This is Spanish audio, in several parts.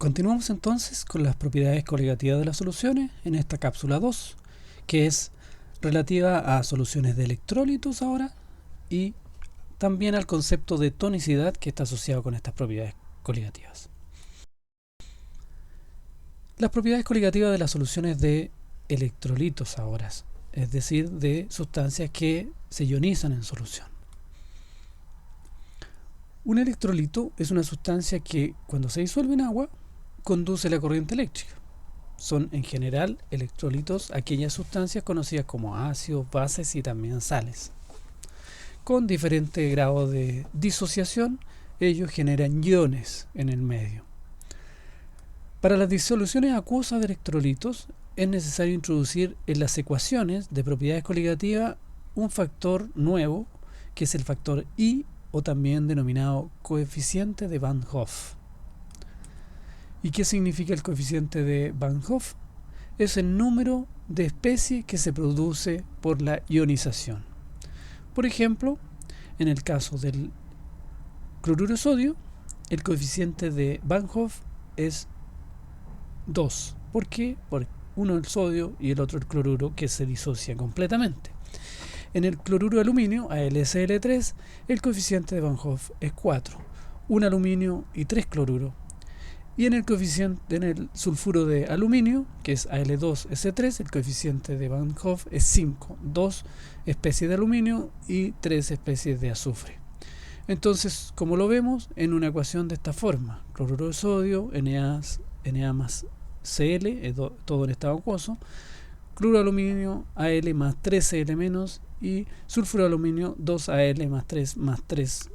Continuamos entonces con las propiedades coligativas de las soluciones en esta cápsula 2, que es relativa a soluciones de electrolitos ahora y también al concepto de tonicidad que está asociado con estas propiedades coligativas. Las propiedades coligativas de las soluciones de electrolitos ahora, es decir, de sustancias que se ionizan en solución. Un electrolito es una sustancia que, cuando se disuelve en agua, conduce la corriente eléctrica. Son en general electrolitos aquellas sustancias conocidas como ácidos, bases y también sales. Con diferente grado de disociación, ellos generan iones en el medio. Para las disoluciones acuosas de electrolitos es necesario introducir en las ecuaciones de propiedades coligativas un factor nuevo, que es el factor I, o también denominado coeficiente de Van Hoff. ¿Y qué significa el coeficiente de Van Hoff? Es el número de especies que se produce por la ionización. Por ejemplo, en el caso del cloruro de sodio, el coeficiente de Van Hoff es 2. ¿Por qué? Porque uno el sodio y el otro el cloruro, que se disocia completamente. En el cloruro de aluminio, AlCl3, el coeficiente de Van Hoff es 4. Un aluminio y 3 cloruro. Y en el sulfuro de aluminio, que es Al2S3, el coeficiente de Van Hoff es 5. 2 especies de aluminio y 3 especies de azufre. Entonces, como lo vemos, en una ecuación de esta forma: cloruro de sodio, Na más Cl, todo en estado acuoso, cloruro de aluminio, Al más 3Cl menos, y sulfuro de aluminio, 2Al más 3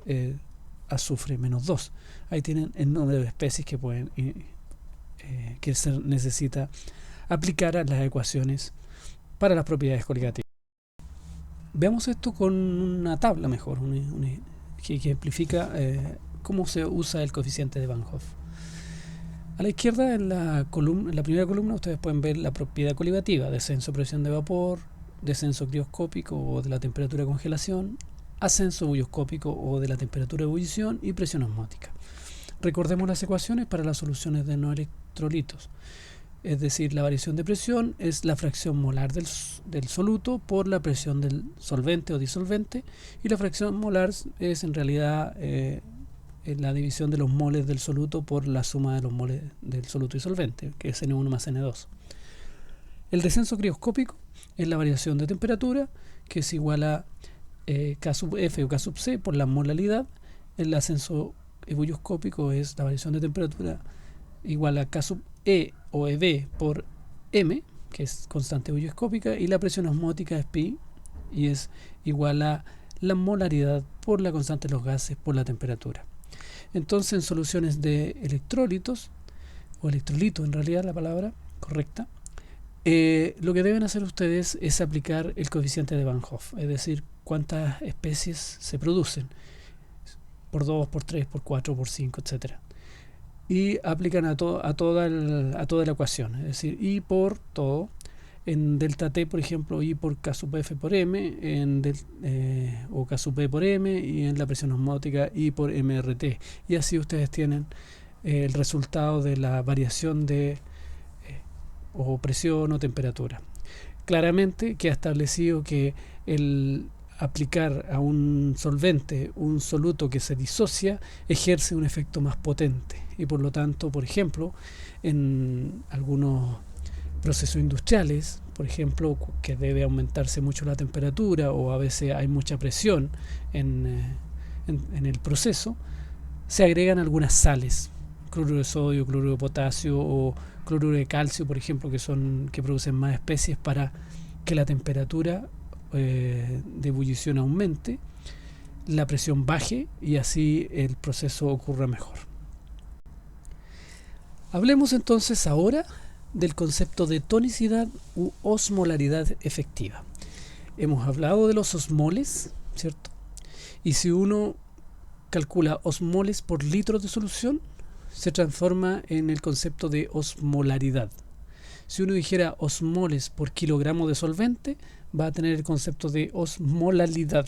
azufre menos 2. Ahí tienen el número de especies que se necesita aplicar a las ecuaciones para las propiedades coligativas. Veamos esto con una tabla mejor, que ejemplifica cómo se usa el coeficiente de Van Hoff. A la izquierda, en la primera columna, ustedes pueden ver la propiedad coligativa: descenso de presión de vapor, descenso crioscópico o de la temperatura de congelación, ascenso bulloscópico o de la temperatura de ebullición y presión osmótica. Recordemos las ecuaciones para las soluciones de no electrolitos. Es decir, la variación de presión es la fracción molar del soluto por la presión del solvente o disolvente, y la fracción molar es en realidad la división de los moles del soluto por la suma de los moles del soluto disolvente, que es N1 más N2. El descenso crioscópico es la variación de temperatura, que es igual a K sub F o K sub C por la molalidad. El ascenso ebullioscópico es la variación de temperatura igual a K sub E o EB por M, que es constante ebullioscópica, y la presión osmótica es pi, y es igual a la molaridad por la constante de los gases por la temperatura. Entonces, en soluciones de electrolitos, o electrolito en realidad la palabra correcta, lo que deben hacer ustedes es aplicar el coeficiente de Van Hoff, es decir, cuántas especies se producen, por 2, por 3, por 4, por 5, etc. Y aplican a toda la ecuación, es decir, I por todo, en delta T, por ejemplo, I por K sub F por M, o K sub B por M, y en la presión osmótica I por MRT. Y así ustedes tienen el resultado de la variación de o presión o temperatura. Claramente que ha establecido que el aplicar a un solvente un soluto que se disocia ejerce un efecto más potente, y por lo tanto, por ejemplo, en algunos procesos industriales, por ejemplo, que debe aumentarse mucho la temperatura, o a veces hay mucha presión en el proceso, se agregan algunas sales, cloruro de sodio, cloruro de potasio o cloruro de calcio, por ejemplo, que producen más especies para que la temperatura de ebullición aumente, la presión baje y así el proceso ocurra mejor. Hablemos entonces ahora del concepto de tonicidad u osmolaridad efectiva. Hemos hablado de los osmoles, ¿cierto? Y si uno calcula osmoles por litro de solución, se transforma en el concepto de osmolaridad. Si uno dijera osmoles por kilogramo de solvente, va a tener el concepto de osmolalidad.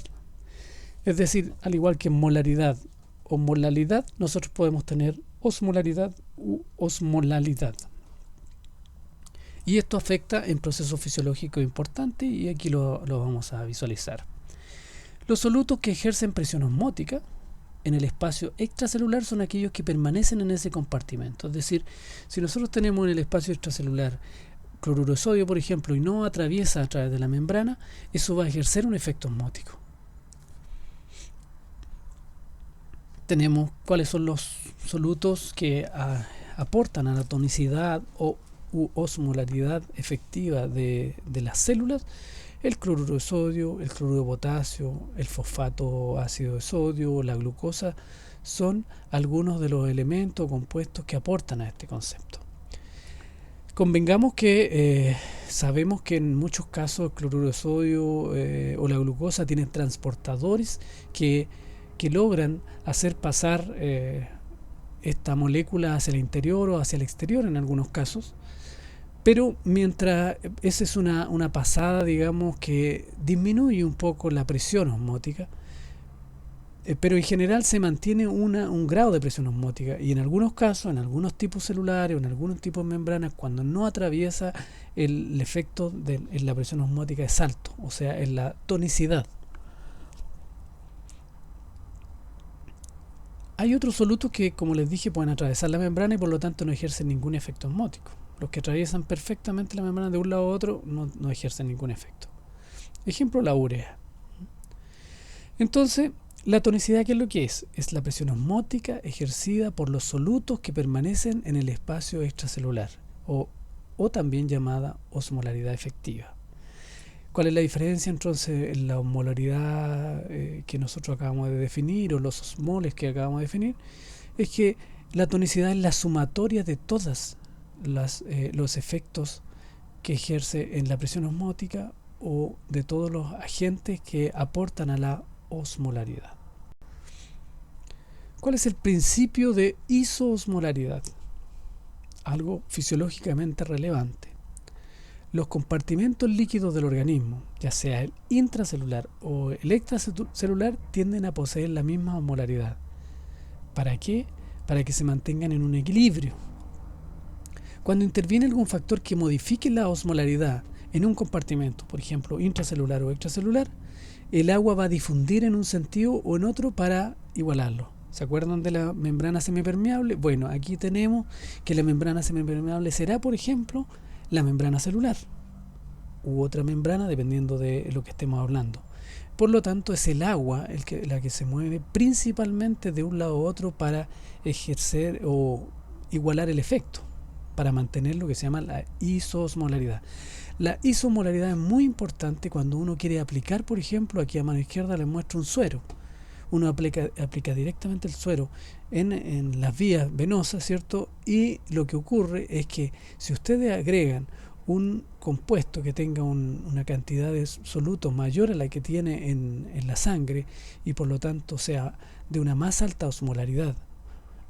Es decir, al igual que molaridad o molalidad, nosotros podemos tener osmolaridad u osmolalidad. Y esto afecta en procesos fisiológicos importantes y aquí lo vamos a visualizar. Los solutos que ejercen presión osmótica en el espacio extracelular son aquellos que permanecen en ese compartimento. Es decir, si nosotros tenemos en el espacio extracelular cloruro de sodio, por ejemplo, y no atraviesa a través de la membrana, eso va a ejercer un efecto osmótico. Tenemos cuáles son los solutos que aportan a la tonicidad u osmolaridad efectiva de las células. El cloruro de sodio, el cloruro de potasio, el fosfato ácido de sodio, la glucosa, son algunos de los elementos o compuestos que aportan a este concepto. Convengamos que sabemos que en muchos casos el cloruro de sodio o la glucosa tienen transportadores que logran hacer pasar esta molécula hacia el interior o hacia el exterior en algunos casos. Pero mientras esa es una pasada, digamos, que disminuye un poco la presión osmótica, pero en general se mantiene un grado de presión osmótica y en algunos casos, en algunos tipos celulares o en algunos tipos de membranas, cuando no atraviesa el efecto en la presión osmótica es alto, o sea, en la tonicidad. Hay otros solutos que, como les dije, pueden atravesar la membrana y por lo tanto no ejercen ningún efecto osmótico. Los que atraviesan perfectamente la membrana de un lado a otro no ejercen ningún efecto. Ejemplo, la urea. Entonces, la tonicidad, ¿qué es lo que es? Es la presión osmótica ejercida por los solutos que permanecen en el espacio extracelular, o también llamada osmolaridad efectiva. ¿Cuál es la diferencia entonces en la osmolaridad que nosotros acabamos de definir o los osmoles que acabamos de definir? Es que la tonicidad es la sumatoria de todos los efectos que ejerce en la presión osmótica o de todos los agentes que aportan a la osmolaridad. ¿Cuál es el principio de isoosmolaridad? Algo fisiológicamente relevante. Los compartimentos líquidos del organismo, ya sea el intracelular o el extracelular, tienden a poseer la misma osmolaridad. ¿Para qué? Para que se mantengan en un equilibrio. Cuando interviene algún factor que modifique la osmolaridad en un compartimento, por ejemplo, intracelular o extracelular, el agua va a difundir en un sentido o en otro para igualarlo. ¿Se acuerdan de la membrana semipermeable? Bueno, aquí tenemos que la membrana semipermeable será, por ejemplo, la membrana celular u otra membrana dependiendo de lo que estemos hablando. Por lo tanto, es el agua la que se mueve principalmente de un lado a otro para ejercer o igualar el efecto, para mantener lo que se llama la isoosmolaridad. La isomolaridad es muy importante cuando uno quiere aplicar, por ejemplo, aquí a mano izquierda les muestro un suero. Uno aplica directamente el suero en las vías venosas, ¿cierto? Y lo que ocurre es que si ustedes agregan un compuesto que tenga una cantidad de solutos mayor a la que tiene en la sangre y por lo tanto sea de una más alta osmolaridad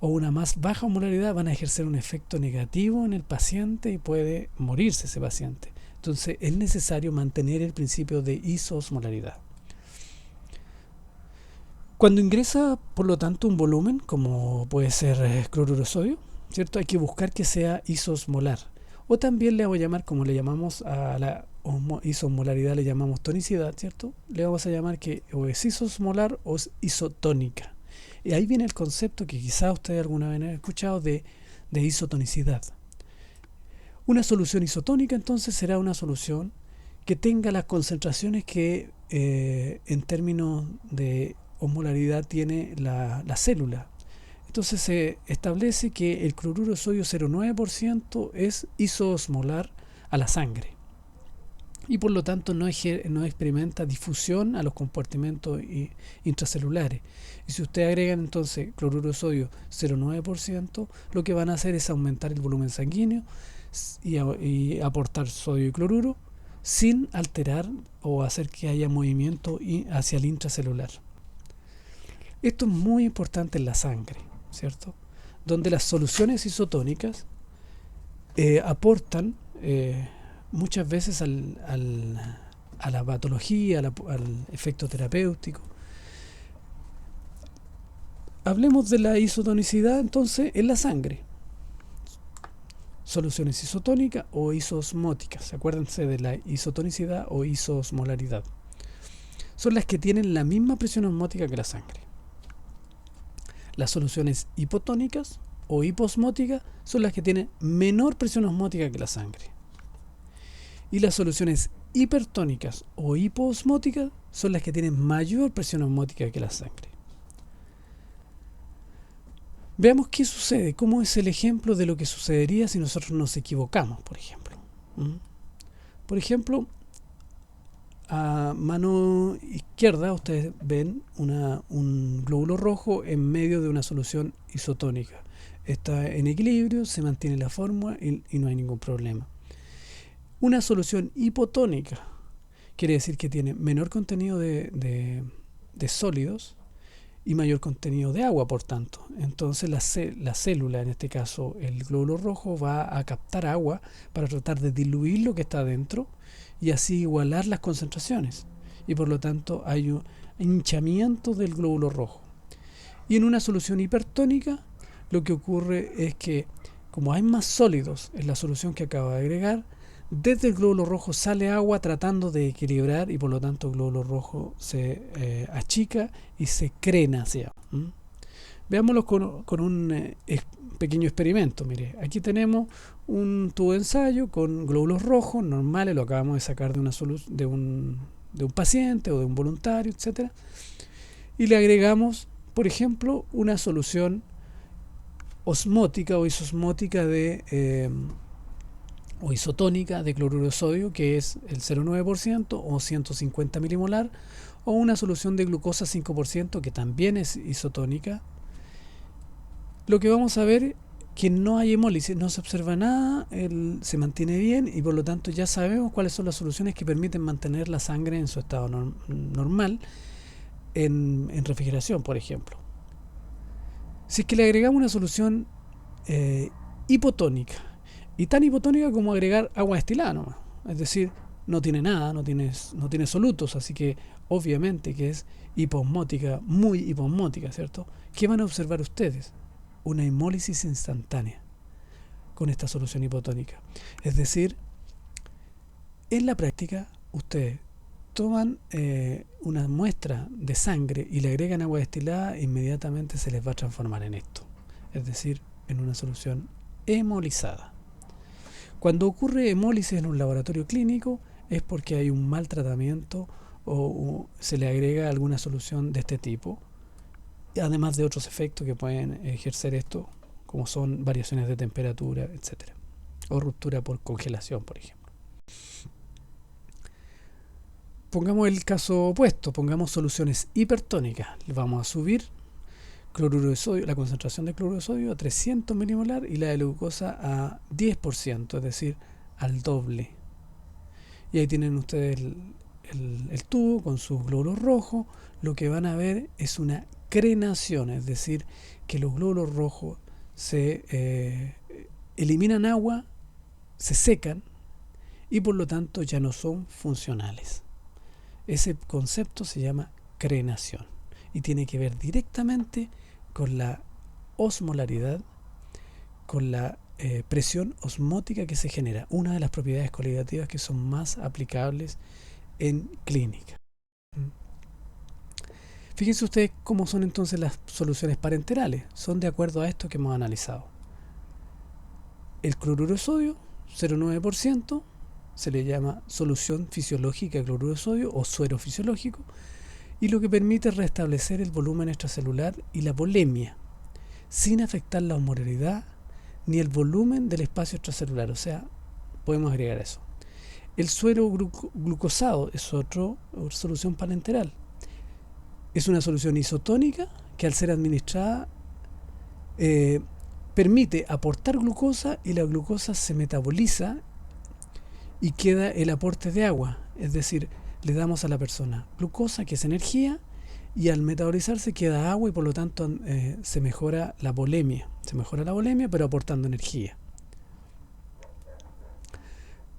o una más baja osmolaridad, van a ejercer un efecto negativo en el paciente y puede morirse ese paciente. Entonces es necesario mantener el principio de isoosmolaridad. Cuando ingresa, por lo tanto, un volumen, como puede ser cloruro de sodio, ¿cierto? Hay que buscar que sea isosmolar. O también le vamos a llamar, como le llamamos a la isosmolaridad, le llamamos tonicidad, ¿cierto? Le vamos a llamar que o es isosmolar o es isotónica. Y ahí viene el concepto que quizás ustedes alguna vez han escuchado de isotonicidad. Una solución isotónica entonces será una solución que tenga las concentraciones que en términos de osmolaridad tiene la célula. Entonces se establece que el cloruro de sodio 0,9% es isoosmolar a la sangre y por lo tanto no experimenta difusión a los compartimentos intracelulares. Y si ustedes agregan entonces cloruro de sodio 0,9%, lo que van a hacer es aumentar el volumen sanguíneo y aportar sodio y cloruro sin alterar o hacer que haya movimiento hacia el intracelular. Esto es muy importante en la sangre, ¿cierto? Donde las soluciones isotónicas aportan muchas veces a la patología, al efecto terapéutico. Hablemos de la isotonicidad entonces en la sangre. soluciones isotónicas o isoosmóticas. Acuérdense de la isotonicidad o isoosmolaridad. Son las que tienen la misma presión osmótica que la sangre. Las soluciones hipotónicas o hiposmóticas son las que tienen menor presión osmótica que la sangre. Y las soluciones hipertónicas o hipoosmóticas son las que tienen mayor presión osmótica que la sangre. Veamos qué sucede, cómo es el ejemplo de lo que sucedería si nosotros nos equivocamos, por ejemplo. Por ejemplo, a mano izquierda ustedes ven un glóbulo rojo en medio de una solución isotónica. Está en equilibrio, se mantiene la fórmula y no hay ningún problema. Una solución hipotónica quiere decir que tiene menor contenido de sólidos y mayor contenido de agua, por tanto. Entonces la célula, en este caso el glóbulo rojo, va a captar agua para tratar de diluir lo que está adentro y así igualar las concentraciones. Y por lo tanto hay un hinchamiento del glóbulo rojo. Y en una solución hipertónica lo que ocurre es que, como hay más sólidos en la solución que acaba de agregar, desde el glóbulo rojo sale agua tratando de equilibrar y por lo tanto el glóbulo rojo se achica y se crena hacia. Veámoslo con un pequeño experimento. Mire, aquí tenemos un tubo de ensayo con glóbulos rojos normales, lo acabamos de sacar de un paciente o de un voluntario, etcétera, y le agregamos, por ejemplo, una solución osmótica o isosmótica o isotónica de cloruro de sodio, que es el 0,9% o 150 milimolar, o una solución de glucosa 5%, que también es isotónica. Lo que vamos a ver que no hay hemólisis, no se observa nada, se mantiene bien y por lo tanto ya sabemos cuáles son las soluciones que permiten mantener la sangre en su estado normal en refrigeración, por ejemplo. Si es que le agregamos una solución hipotónica, y tan hipotónica como agregar agua destilada nomás, es decir, no tiene nada, no tiene solutos, así que obviamente que es hiposmótica, muy hiposmótica, ¿cierto? ¿Qué van a observar ustedes? Una hemólisis instantánea con esta solución hipotónica. Es decir, en la práctica ustedes toman una muestra de sangre y le agregan agua destilada, inmediatamente se les va a transformar en esto, es decir, en una solución hemolizada. Cuando ocurre hemólisis en un laboratorio clínico es porque hay un mal tratamiento o se le agrega alguna solución de este tipo, además de otros efectos que pueden ejercer esto, como son variaciones de temperatura, etcétera, o ruptura por congelación, por ejemplo. Pongamos el caso opuesto, pongamos soluciones hipertónicas. Le vamos a subir cloruro de sodio, la concentración de cloruro de sodio a 300 milimolar y la de glucosa a 10%, es decir, al doble. Y ahí tienen ustedes el tubo con sus glóbulos rojos. Lo que van a ver es una crenación, es decir, que los glóbulos rojos se eliminan agua, se secan y por lo tanto ya no son funcionales. Ese concepto se llama crenación y tiene que ver directamente con la osmolaridad, con la presión osmótica que se genera, una de las propiedades coligativas que son más aplicables en clínica. Fíjense ustedes cómo son entonces las soluciones parenterales, son de acuerdo a esto que hemos analizado. El cloruro de sodio, 0,9%, se le llama solución fisiológica de cloruro de sodio o suero fisiológico, y lo que permite restablecer el volumen extracelular y la volemia, sin afectar la osmolaridad ni el volumen del espacio extracelular, o sea, podemos agregar eso. El suero glucosado es otra solución parenteral. Es una solución isotónica que al ser administrada permite aportar glucosa y la glucosa se metaboliza y queda el aporte de agua, es decir, le damos a la persona glucosa, que es energía, y al metabolizarse queda agua y por lo tanto se mejora la volemia. Se mejora la volemia pero aportando energía.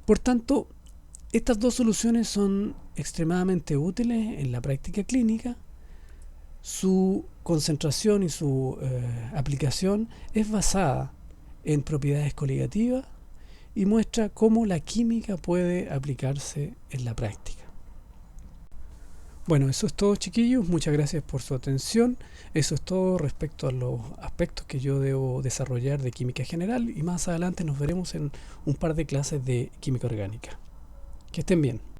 Por tanto, estas dos soluciones son extremadamente útiles en la práctica clínica. Su concentración y su aplicación es basada en propiedades coligativas y muestra cómo la química puede aplicarse en la práctica. Bueno, eso es todo, chiquillos. Muchas gracias por su atención. Eso es todo respecto a los aspectos que yo debo desarrollar de química general, y más adelante nos veremos en un par de clases de química orgánica. Que estén bien.